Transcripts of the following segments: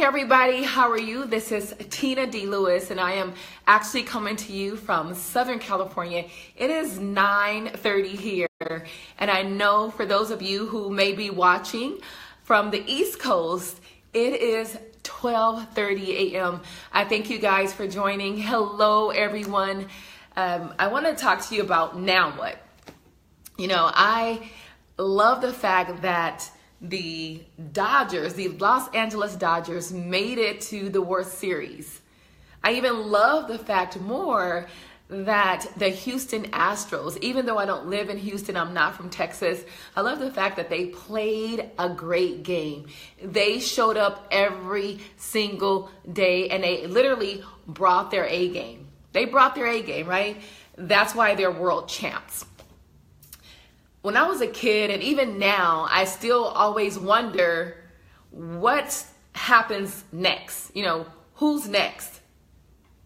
Hey everybody, how are you? This is Tina D. Lewis and I am actually coming to you from Southern California. It is 9:30 here and I know for those of you who may be watching from the East Coast, it is 12:30 a.m. I thank you guys for joining. Hello everyone. I want to talk to you about now what? I love the fact that the Dodgers, the Los Angeles Dodgers, made it to the World Series. I even love the fact more that the Houston Astros, even though I don't live in Houston, I'm not from Texas, I love the fact that they played a great game. They showed up every single day and they literally brought their A game. They brought their A game, right? That's why they're world champs. When I was a kid, and even now, I still always wonder what happens next. Who's next?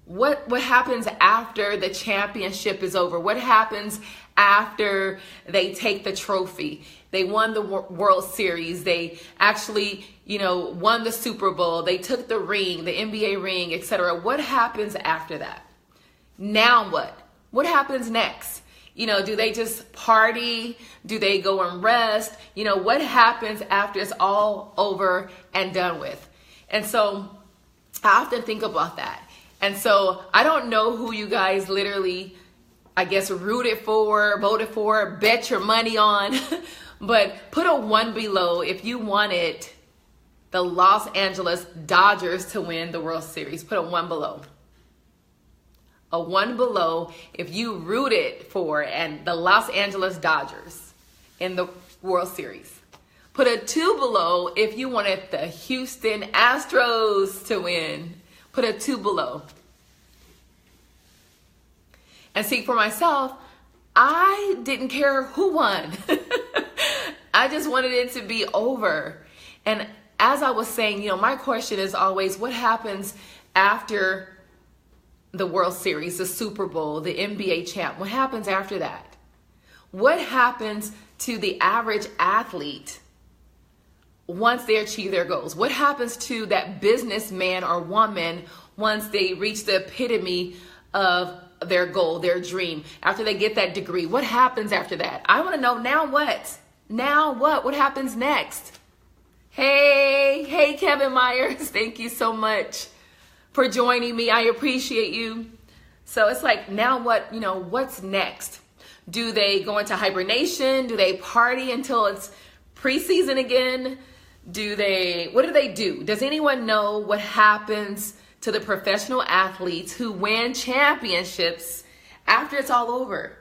What happens after the championship is over? What happens after they take the trophy? They won the World Series. They actually, won the Super Bowl. They took the ring, the NBA ring, etc. What happens after that? Now what? What happens next? Do they just party? Do they go and rest? What happens after it's all over and done with? And so I often think about that. And so I don't know who you guys literally, rooted for, voted for, bet your money on, but put a 1 below if you wanted the Los Angeles Dodgers to win the World Series. Put a 1 below. A 1 below if you rooted for and the Los Angeles Dodgers in the World Series. Put a 2 below if you wanted the Houston Astros to win. Put a 2 below. And see, for myself, I didn't care who won. I just wanted it to be over. And as I was saying, my question is always, what happens after the World Series, the Super Bowl, the NBA champ? What happens after that? What happens to the average athlete once they achieve their goals? What happens to that businessman or woman once they reach the epitome of their goal, their dream, after they get that degree? What happens after that? I want to know, now what? Now what? What happens next? Hey, Kevin Myers, thank you so much for joining me. I appreciate you. So it's like, now what, what's next? Do they go into hibernation? Do they party until it's preseason again? What do they do? Does anyone know what happens to the professional athletes who win championships after it's all over?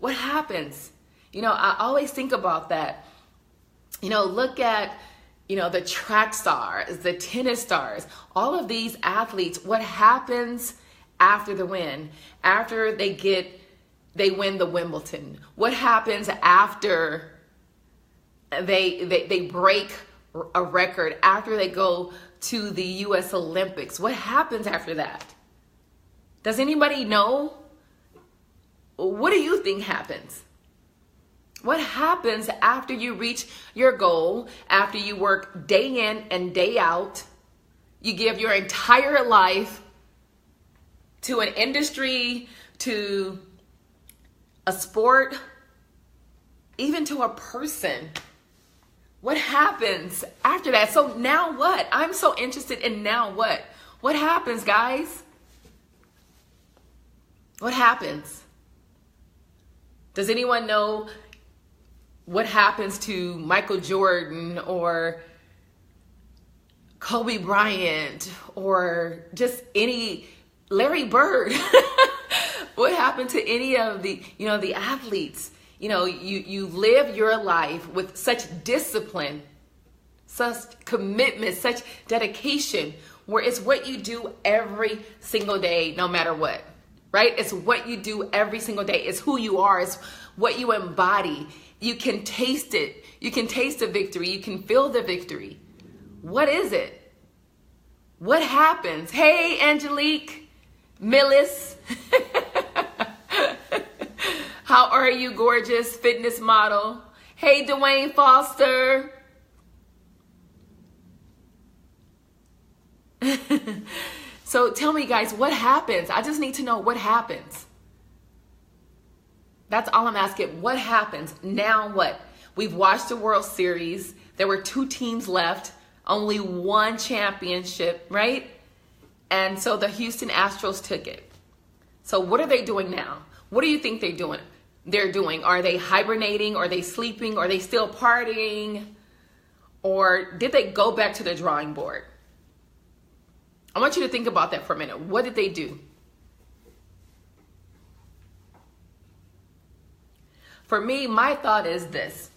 What happens? I always think about that. Look at the track stars, the tennis stars, all of these athletes, what happens after the win? After they win the Wimbledon? What happens after they break a record? After they go to the U.S. Olympics? What happens after that? Does anybody know? What do you think happens? What happens after you reach your goal, after you work day in and day out, you give your entire life to an industry, to a sport, even to a person? What happens after that? So now what? I'm so interested in now what? What happens, guys? What happens? Does anyone know what happens to Michael Jordan or Kobe Bryant or just any Larry Bird? What happened to any of the, the athletes? You live your life with such discipline, such commitment, such dedication, where it's what you do every single day, no matter what, right? It's what you do every single day. It's who you are. It's what you embody. You can taste it. You can taste the victory. You can feel the victory. What is it? What happens? Hey, Angelique Millis. How are you, gorgeous fitness model? Hey, Dwayne Foster. So tell me, guys, what happens? I just need to know what happens. That's all I'm asking. What happens? Now what? We've watched the World Series. There were 2 teams left, only 1 championship, right? And so the Houston Astros took it. So what are they doing now? What do you think they're doing? Are they hibernating? Are they sleeping? Are they still partying? Or did they go back to the drawing board? I want you to think about that for a minute. What did they do? For me, my thought is this.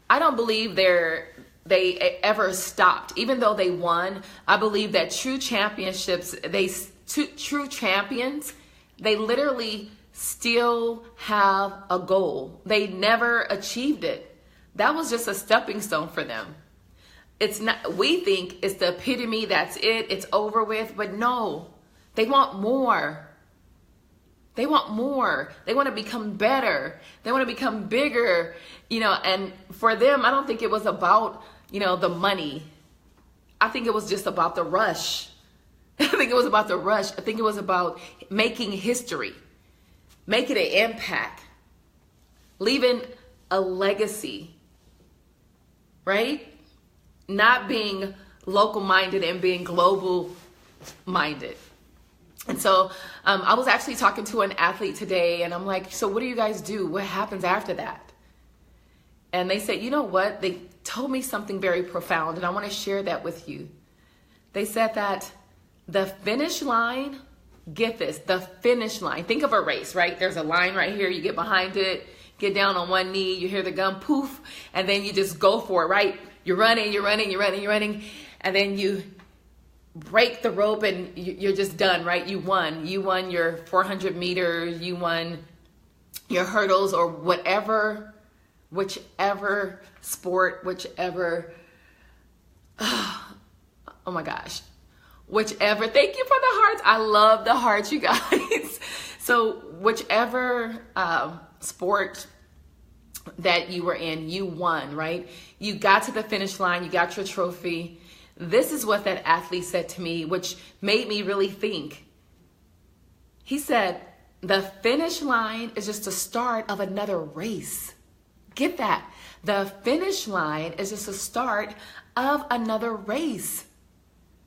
I don't believe they ever stopped. Even though they won, I believe that true championships, true champions, they literally still have a goal. They never achieved it. That was just a stepping stone for them. It's not, we think it's the epitome, that's it, it's over with, but no, they want more. They want more. They want to become better. They want to become bigger, and for them, I don't think it was about, the money. I think it was just about the rush. I think it was about the rush. I think it was about making history, making an impact, leaving a legacy, right? Not being local minded and being global minded. And so I was actually talking to an athlete today, and I'm like, so what do you guys do? What happens after that? And they said, you know what? They told me something very profound, and I want to share that with you. They said that the finish line, get this, the finish line. Think of a race, right? There's a line right here. You get behind it, get down on one knee, you hear the gun, poof, and then you just go for it, right? You're running, and then you break the rope and you're just done, right? You won your 400 meters, you won your hurdles, or whichever sport, oh my gosh, whichever, thank you for the hearts. I love the hearts, you guys. So whichever sport that you were in, you won, right? You got to the finish line, you got your trophy. This is what that athlete said to me, which made me really think. He said, the finish line is just the start of another race. Get that? The finish line is just the start of another race.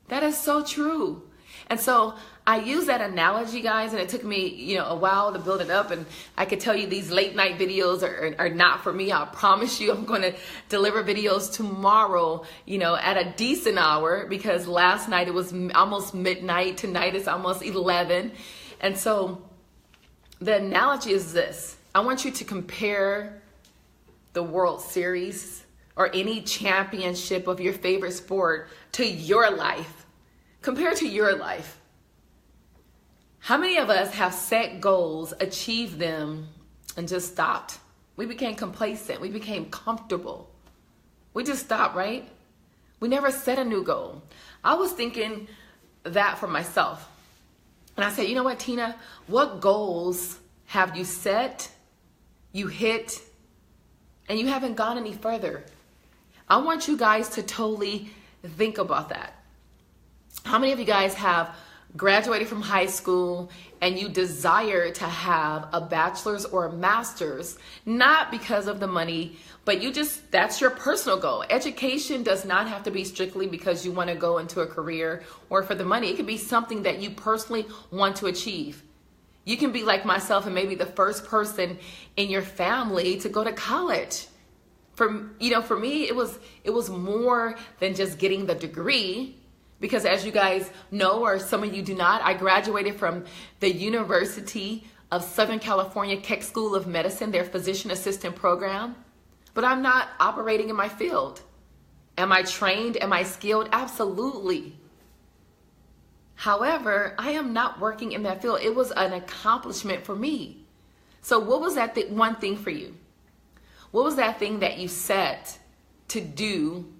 That is so true. And so I use that analogy, guys, and it took me, a while to build it up. And I could tell you these late night videos are not for me. I promise you I'm going to deliver videos tomorrow, at a decent hour, because last night it was almost midnight. Tonight it's almost 11. And so the analogy is this. I want you to compare the World Series or any championship of your favorite sport to your life. Compare to your life. How many of us have set goals, achieved them, and just stopped? We became complacent. We became comfortable. We just stopped, right? We never set a new goal. I was thinking that for myself. And I said, you know what, Tina? What goals have you set, you hit, and you haven't gone any further? I want you guys to totally think about that. How many of you guys have graduated from high school and you desire to have a bachelor's or a master's, not because of the money, but that's your personal goal. Education does not have to be strictly because you want to go into a career or for the money. It could be something that you personally want to achieve. You can be like myself and maybe the first person in your family to go to college. For me, it was more than just getting the degree. Because as you guys know, or some of you do not, I graduated from the University of Southern California Keck School of Medicine, their physician assistant program. But I'm not operating in my field. Am I trained? Am I skilled? Absolutely. However, I am not working in that field. It was an accomplishment for me. So what was that one thing for you? What was that thing that you set to do?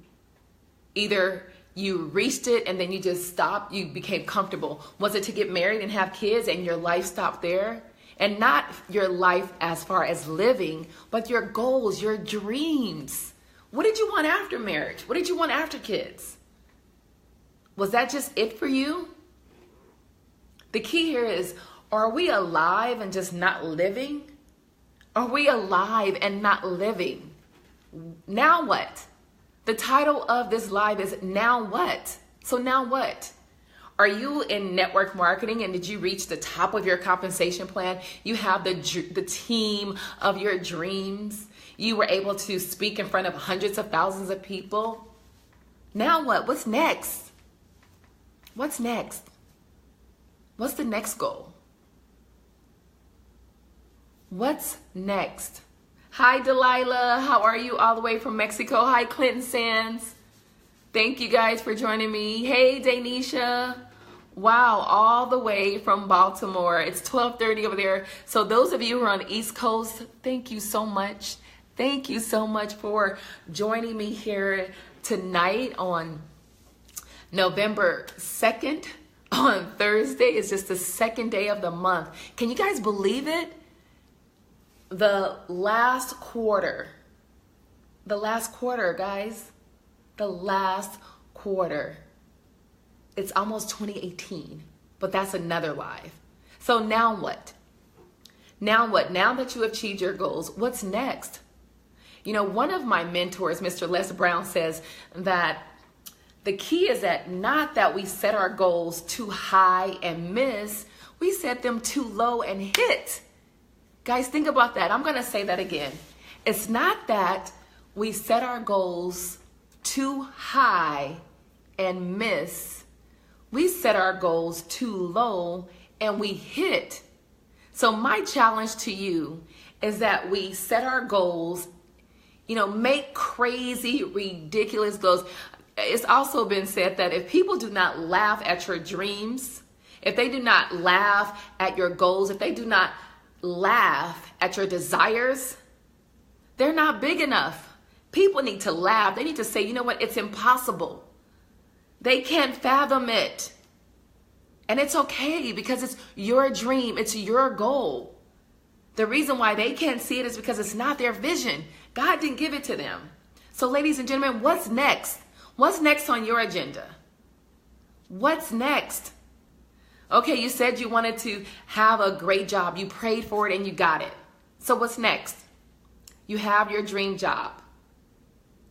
Either you reached it and then you just stopped, you became comfortable. Was it to get married and have kids and your life stopped there? And not your life as far as living, but your goals, your dreams. What did you want after marriage? What did you want after kids? Was that just it for you? The key here is, are we alive and just not living? Are we alive and not living? Now what? The title of this live is Now What? So now what? Are you in network marketing and did you reach the top of your compensation plan? You have the team of your dreams. You were able to speak in front of hundreds of thousands of people. Now what? What's next? What's next? What's the next goal? What's next? Hi, Delilah. How are you all the way from Mexico? Hi, Clinton Sands. Thank you guys for joining me. Hey, Danisha. Wow, all the way from Baltimore. It's 12:30 over there. So those of you who are on the East Coast, thank you so much. Thank you so much for joining me here tonight on November 2nd on Thursday. It's just the second day of the month. Can you guys believe it? The last quarter, guys, the last quarter. It's almost 2018, but that's another live. So now what? Now what? Now that you have achieved your goals, what's next? You know, one of my mentors, Mr. Les Brown, says that the key is that not that we set our goals too high and miss, we set them too low and hit. Guys, think about that. I'm going to say that again. It's not that we set our goals too high and miss. We set our goals too low and we hit. So my challenge to you is that we set our goals, you know, make crazy, ridiculous goals. It's also been said that if people do not laugh at your dreams, if they do not laugh at your goals, if they do not laugh at your desires, they're not big enough. People need to laugh. They need to say, you know what, it's impossible. They can't fathom it. And it's okay because it's your dream. It's your goal. The reason why they can't see it is because it's not their vision. God didn't give it to them. So ladies and gentlemen, what's next? What's next on your agenda? What's next? Okay, you said you wanted to have a great job. You prayed for it and you got it. So what's next? You have your dream job,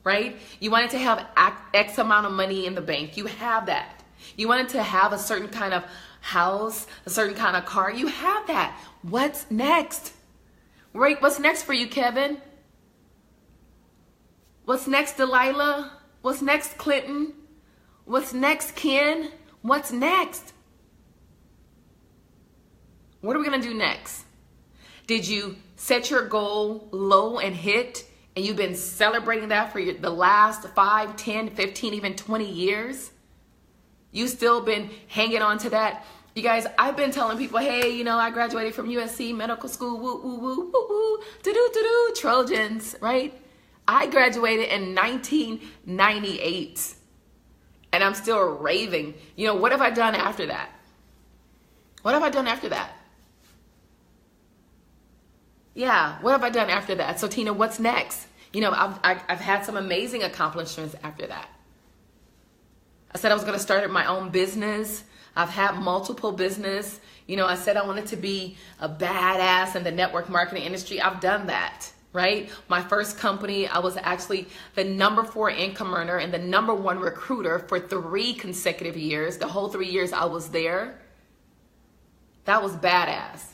right? You wanted to have X amount of money in the bank. You have that. You wanted to have a certain kind of house, a certain kind of car. You have that. What's next? Right? What's next for you, Kevin? What's next, Delilah? What's next, Clinton? What's next, Ken? What's next? What are we going to do next? Did you set your goal low and hit, and you've been celebrating that for the last 5, 10, 15, even 20 years? You still been hanging on to that? You guys, I've been telling people, hey, you know, I graduated from USC Medical School, woo, woo, woo, woo, woo, do-do-do-do, Trojans, right? I graduated in 1998, and I'm still raving. You know, what have I done after that? What have I done after that? Yeah, what have I done after that? So Tina, what's next? You know, I've had some amazing accomplishments after that. I said I was going to start my own business. I've had multiple business. You know, I said I wanted to be a badass in the network marketing industry. I've done that, right? My first company, I was actually the #4 income earner and the #1 recruiter for 3 consecutive years. The whole 3 years I was there. That was badass.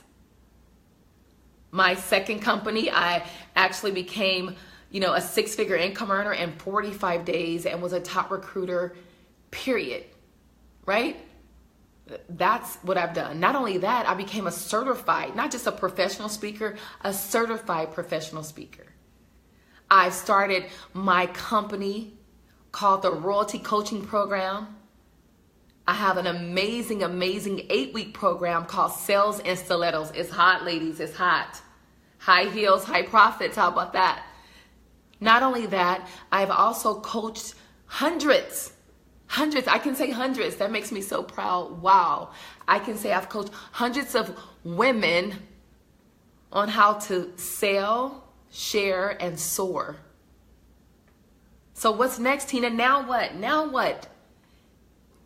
My second company, I actually became, you know, a 6-figure income earner in 45 days and was a top recruiter, period, right? That's what I've done. Not only that, I became a certified, not just a professional speaker, a certified professional speaker. I started my company called the Royalty Coaching Program. I have an amazing 8-week program called Sales in Stilettos. It's hot, ladies. It's hot. High heels, high profits. How about that? Not only that, I've also coached hundreds. I can say hundreds. That makes me so proud. Wow. I can say I've coached hundreds of women on how to sell, share, and soar. So what's next, Tina? Now what? Now what?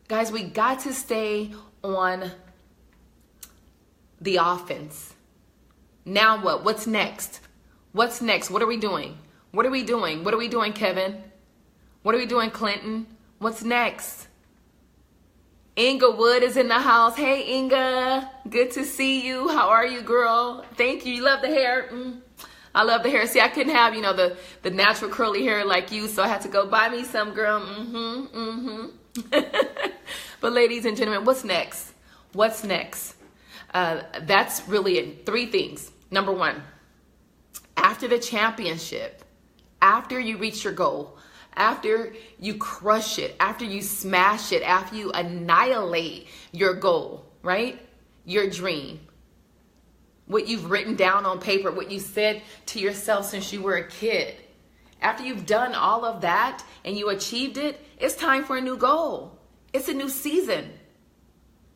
Guys, we got to stay on the offense. Now what? What's next? What's next? What are we doing? What are we doing? What are we doing, Kevin? What are we doing, Clinton? What's next? Inga Wood is in the house. Hey, Inga. Good to see you. How are you, girl? Thank you. You love the hair? I love the hair. See, I couldn't have, the natural curly hair like you, so I had to go buy me some, girl. But ladies and gentlemen, what's next? What's next? That's really it. 3 things. Number 1, after the championship, after you reach your goal, after you crush it, after you smash it, after you annihilate your goal, right? Your dream, what you've written down on paper, what you said to yourself since you were a kid. After you've done all of that and you achieved it, it's time for a new goal. It's a new season.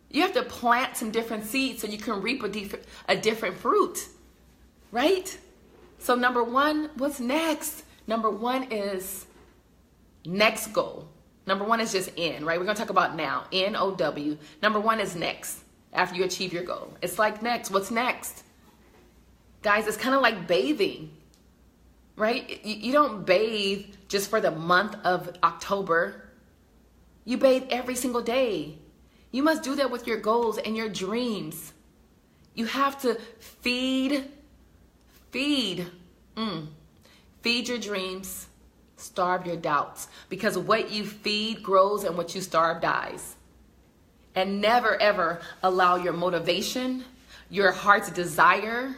You have to plant some different seeds so you can reap a different fruit, right? So number 1, what's next? Number 1 is next goal. Number 1 is just N, right? We're going to talk about now, N-O-W. Number 1 is next, after you achieve your goal. It's like next. What's next? Guys, it's kind of like bathing, right? You don't bathe just for the month of October. You bathe every single day. You must do that with your goals and your dreams. You have to feed your dreams, starve your doubts, because what you feed grows and what you starve dies. And never ever allow your motivation, your heart's desire,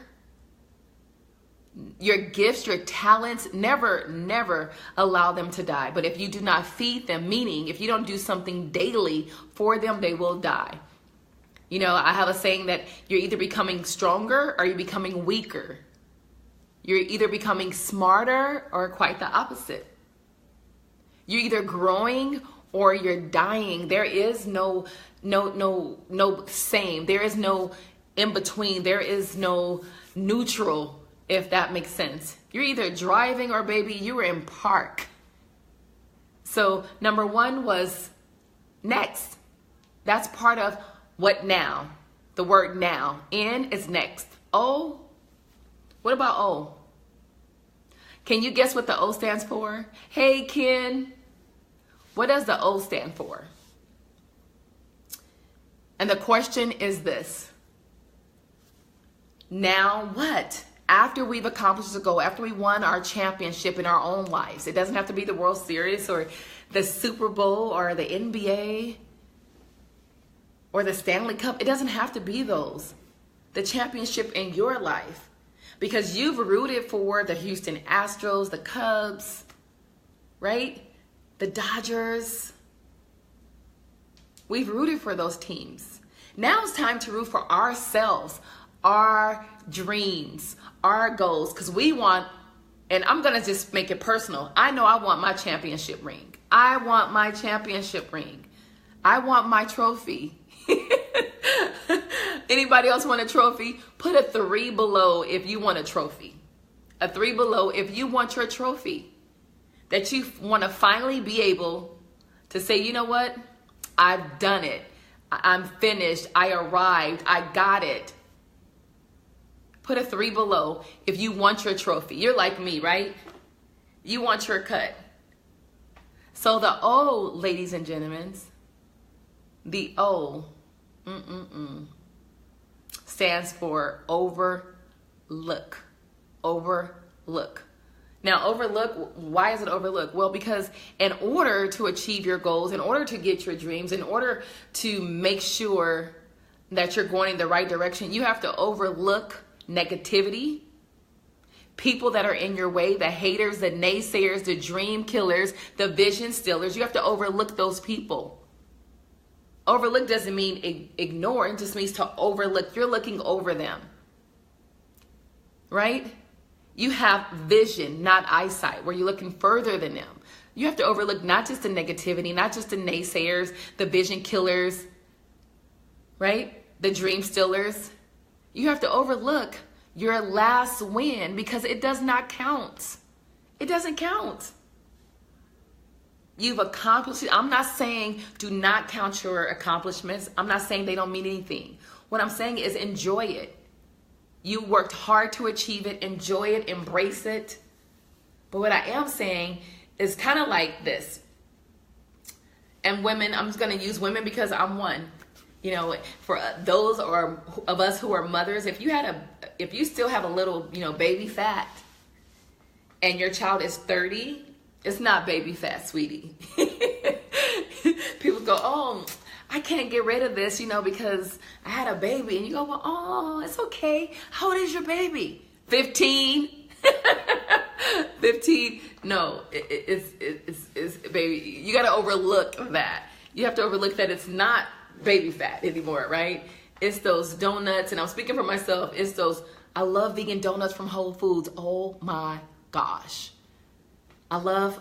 your gifts, your talents, never allow them to die. But if you do not feed them, meaning if you don't do something daily for them, they will die. I have a saying that you're either becoming stronger or you're becoming weaker. You're either becoming smarter or quite the opposite. You're either growing or you're dying. There is no same. There is no in between. There is no neutral, if that makes sense. You're either driving or baby, you were in park. So number 1 was next. That's part of what now. The word now. N is next. O, what about O? Can you guess what the O stands for? Hey, Ken. What does the O stand for? And the question is this. Now what? After we've accomplished the goal, after we won our championship in our own lives, it doesn't have to be the World Series or the Super Bowl or the NBA or the Stanley Cup. It doesn't have to be those. The championship in your life. Because you've rooted for the Houston Astros, the Cubs, right? The Dodgers. We've rooted for those teams. Now it's time to root for ourselves, our dreams, our goals, because we want, and I'm going to just make it personal. I know I want my championship ring. I want my championship ring. I want my trophy. Anybody else want a trophy? Put a 3 below if you want a trophy. A 3 below if you want your trophy. That you want to finally be able to say, you know what? I've done it. I'm finished. I arrived. I got it. Put a 3 below if you want your trophy. You're like me, right? You want your cut. So the O, ladies and gentlemen, the O stands for overlook. Overlook. Now, overlook, why is it overlook? Well, because in order to achieve your goals, in order to get your dreams, in order to make sure that you're going in the right direction, you have to overlook negativity, people that are in your way, the haters, the naysayers, the dream killers, the vision stealers. You have to overlook those people. Overlook doesn't mean ignore. It just means to overlook. You're looking over them, right? You have vision, not eyesight, where you're looking further than them. You have to overlook not just the negativity, not just the naysayers, the vision killers, right? The dream stealers. You have to overlook your last win because it does not count. It doesn't count. You've accomplished it. I'm not saying do not count your accomplishments. I'm not saying they don't mean anything. What I'm saying is enjoy it. You worked hard to achieve it. Enjoy it. Embrace it. But what I am saying is kind of like this. And women, I'm just going to use women because I'm one. You know, for those of us who are mothers, if you still have a little, baby fat and your child is 30, it's not baby fat, sweetie. People go, oh, I can't get rid of this, because I had a baby. And you go, well, oh, it's okay. How old is your baby? 15. 15. No, it's baby. You got to overlook that. You have to overlook that it's not baby fat anymore, right? It's those donuts, and I'm speaking for myself. It's those, I love vegan donuts from Whole Foods. Oh my gosh. I love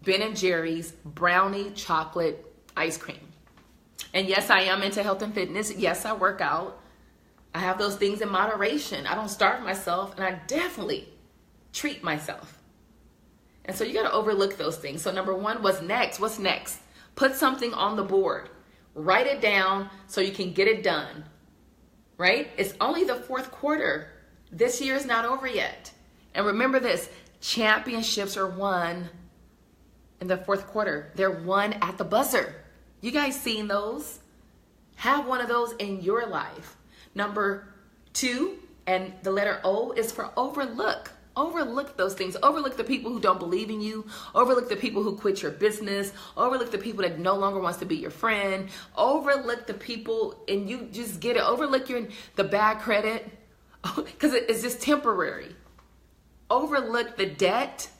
Ben & Jerry's brownie chocolate ice cream. And yes, I am into health and fitness. Yes, I work out. I have those things in moderation. I don't starve myself, and I definitely treat myself. And so you got to overlook those things. So number one, what's next? What's next? Put something on the board. Write it down so you can get it done, right? It's only the fourth quarter. This year is not over yet. And remember this, championships are won in the fourth quarter. They're won at the buzzer. You guys seen those? Have one of those in your life. Number two, and the letter O is for overlook. Overlook those things. Overlook the people who don't believe in you. Overlook the people who quit your business. Overlook the people that no longer wants to be your friend. Overlook the people, and you just get it. Overlook the bad credit because it's just temporary. Overlook the debt.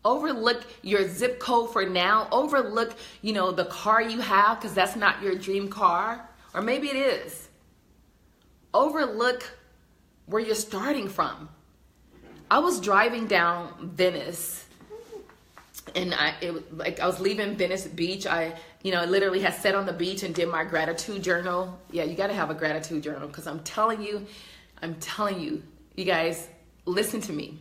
Overlook your zip code for now. Overlook, the car you have because that's not your dream car. Or maybe it is. Overlook where you're starting from. I was driving down Venice, and I was leaving Venice Beach. I literally had sat on the beach and did my gratitude journal. Yeah, you got to have a gratitude journal because I'm telling you, you guys, listen to me.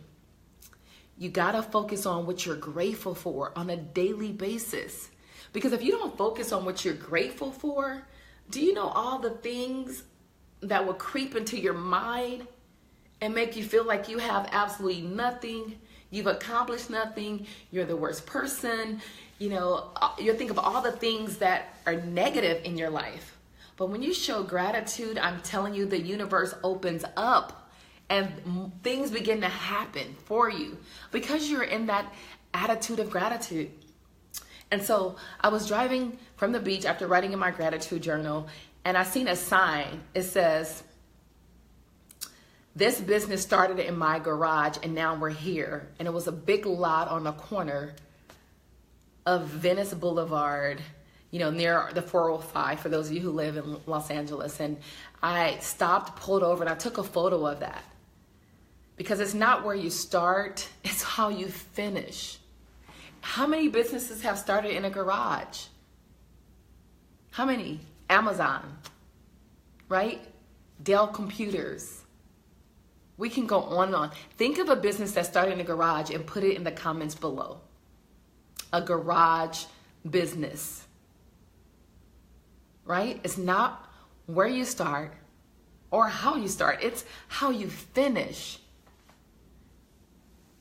You got to focus on what you're grateful for on a daily basis. Because if you don't focus on what you're grateful for, do you know all the things that will creep into your mind and make you feel like you have absolutely nothing, you've accomplished nothing, you're the worst person, you think of all the things that are negative in your life. But when you show gratitude, I'm telling you, the universe opens up and things begin to happen for you because you're in that attitude of gratitude. And so I was driving from the beach after writing in my gratitude journal, and I seen a sign. It says, "This business started in my garage and now we're here." And it was a big lot on the corner of Venice Boulevard, near the 405 for those of you who live in Los Angeles. And I stopped, pulled over, and I took a photo of that. Because it's not where you start, it's how you finish. How many businesses have started in a garage? How many? Amazon, right? Dell Computers. We can go on and on. Think of a business that started in a garage and put it in the comments below. A garage business, right? It's not where you start or how you start. It's how you finish.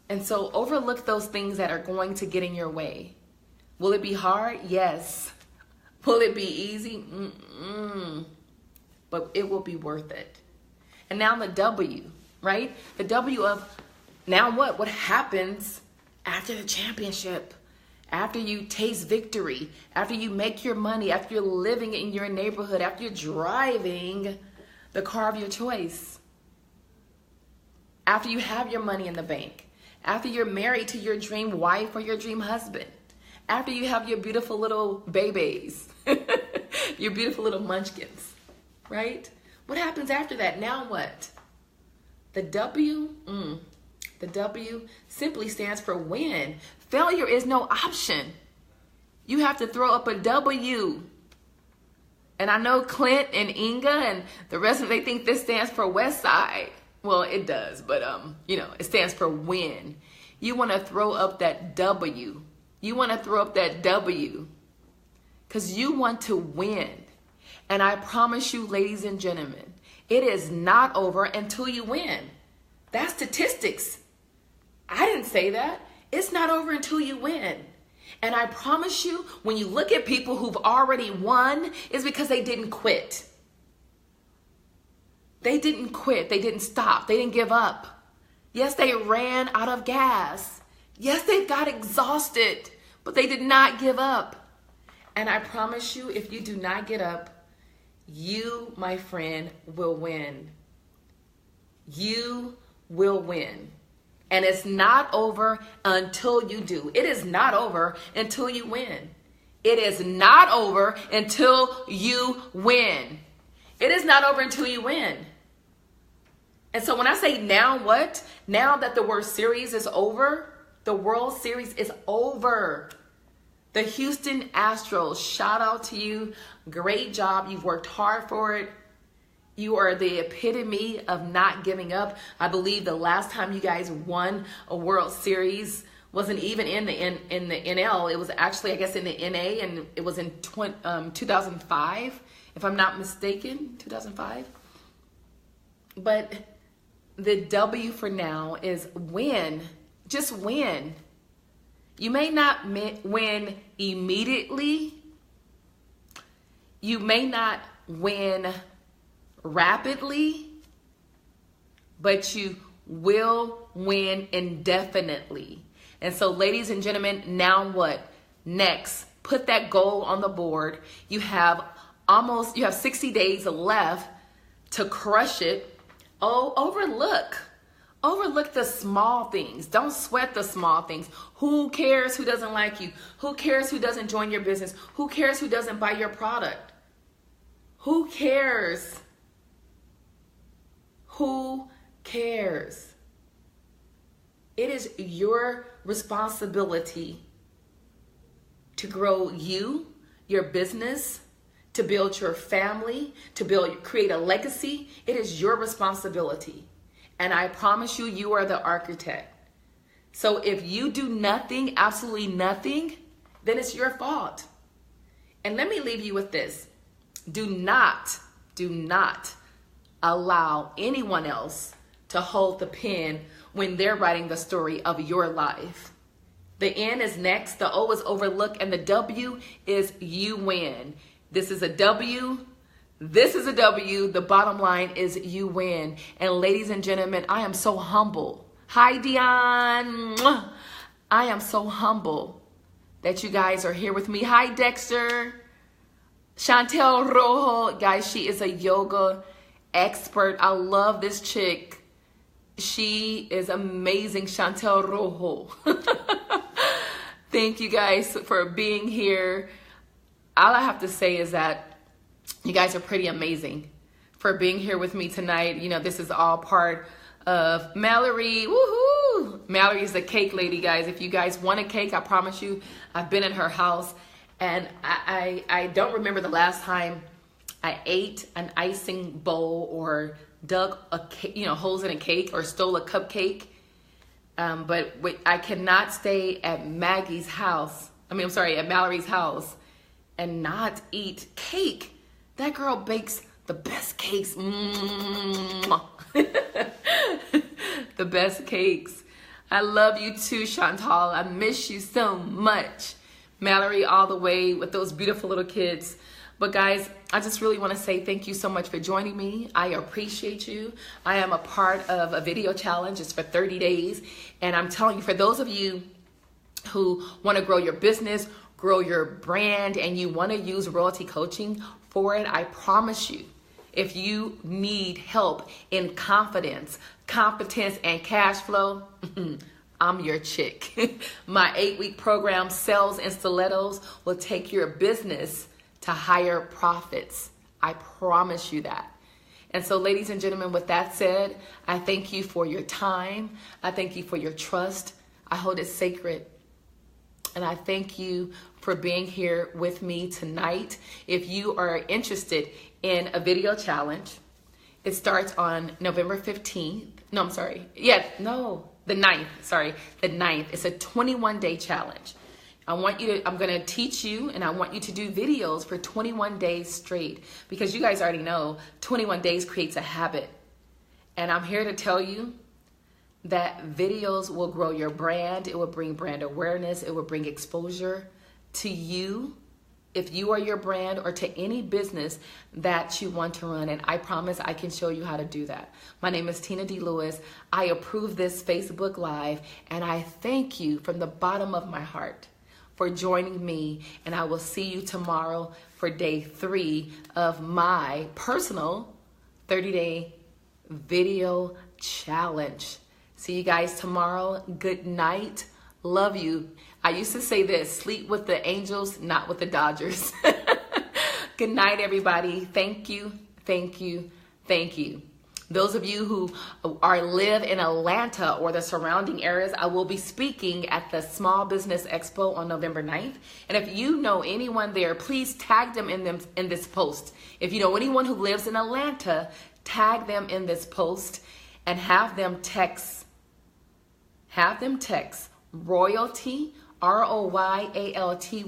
And so overlook those things that are going to get in your way. Will it be hard? Yes. Will it be easy? But it will be worth it. And now the W, right? The W of now what? What happens after the championship? After you taste victory, after you make your money, after you're living in your neighborhood, after you're driving the car of your choice, after you have your money in the bank, after you're married to your dream wife or your dream husband, after you have your beautiful little babies, your beautiful little munchkins, right? What happens after that? Now what? The W, the W simply stands for win. Failure is no option. You have to throw up a W. And I know Clint and Inga and the rest of them, they think this stands for West Side. Well, it does, but it stands for win. You want to throw up that W. You want to throw up that W because you want to win. And I promise you, ladies and gentlemen, it is not over until you win. That's statistics. I didn't say that. It's not over until you win. And I promise you, when you look at people who've already won, it's because they didn't quit. They didn't quit. They didn't stop. They didn't give up. Yes, they ran out of gas. Yes, they got exhausted, but they did not give up. And I promise you, if you do not get up, you, my friend, will win. You will win. And it's not over until you do. It is not over until you win. It is not over until you win. It is not over until you win. And so when I say now what? Now that the World Series is over, the World Series is over. The Houston Astros, shout out to you. Great job. You've worked hard for it. You are the epitome of not giving up. I believe the last time you guys won a World Series wasn't even in the NL. It was actually, I guess, in the NA, and it was in 2005, if I'm not mistaken, 2005. But the W for now is win. Just win. You may not win immediately. You may not win rapidly, but you will win indefinitely. And so, ladies and gentlemen, now what? Next, put that goal on the board. You have 60 days left to crush it. Oh, overlook the small things. Don't sweat the small things. Who cares who doesn't like you? Who cares who doesn't join your business? Who cares who doesn't buy your product? Who cares? Who cares? It is your responsibility to grow you, your business, to build your family, to create a legacy. It is your responsibility. And I promise you, you are the architect. So if you do nothing, absolutely nothing, then it's your fault. And let me leave you with this. Do not allow anyone else to hold the pen when they're writing the story of your life. The N is next, the O is overlook, and the W is you win. This is a W. This is a W. The bottom line is you win. And ladies and gentlemen, I am so humble. Hi, Dion. I am so humble that you guys are here with me. Hi, Dexter. Chantel Rojo. Guys, she is a yoga expert. I love this chick. She is amazing. Chantel Rojo. Thank you guys for being here. All I have to say is that you guys are pretty amazing for being here with me tonight. You know, this is all part of Mallory. Woohoo! Mallory is the cake lady, guys. If you guys want a cake, I promise you, I've been in her house, and I don't remember the last time I ate an icing bowl or dug a cake, holes in a cake, or stole a cupcake. But I cannot stay at Maggie's house. At Mallory's house and not eat cake. That girl bakes the best cakes. The best cakes. I love you too, Chantal. I miss you so much. Mallory all the way with those beautiful little kids. But guys, I just really want to say thank you so much for joining me. I appreciate you. I am a part of a video challenge. It's for 30 days. And I'm telling you, for those of you who want to grow your business, grow your brand, and you want to use royalty coaching for it, I promise you, if you need help in confidence, competence, and cash flow, I'm your chick. My 8-week program, Sales in Stilettos, will take your business to higher profits. I promise you that. And so, ladies and gentlemen, with that said, I thank you for your time. I thank you for your trust. I hold it sacred. And I thank you for being here with me tonight. If you are interested in a video challenge, it starts on November 15th. No, I'm sorry. The 9th. Sorry, the 9th. It's a 21-day challenge. I'm going to teach you, and I want you to do videos for 21 days straight, because you guys already know 21 days creates a habit. And I'm here to tell you that videos will grow your brand. It will bring brand awareness. It will bring exposure to you, if you are your brand, or to any business that you want to run. And I promise I can show you how to do that. My name is Tina D. Lewis. I approve this Facebook Live, and I thank you from the bottom of my heart for joining me. And I will see you tomorrow for day 3 of my personal 30-day video challenge. See you guys tomorrow. Good night. Love you. I used to say this: sleep with the Angels, not with the Dodgers. Good night, everybody. Thank you. Thank you. Thank you. Those of you who live in Atlanta or the surrounding areas, I will be speaking at the Small Business Expo on November 9th. And if you know anyone there, please tag them in this post. If you know anyone who lives in Atlanta, tag them in this post and have them text royalty, ROYALTY,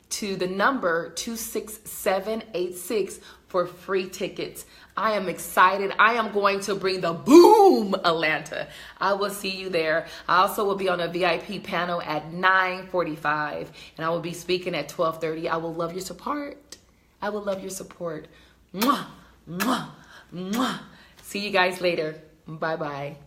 to the number 26786 for free tickets. I am excited. I am going to bring the boom, Atlanta. I will see you there. I also will be on a VIP panel at 9:45, and I will be speaking at 12:30. I will love your support. I will love your support. Mwah, mwah, mwah. See you guys later. Bye-bye.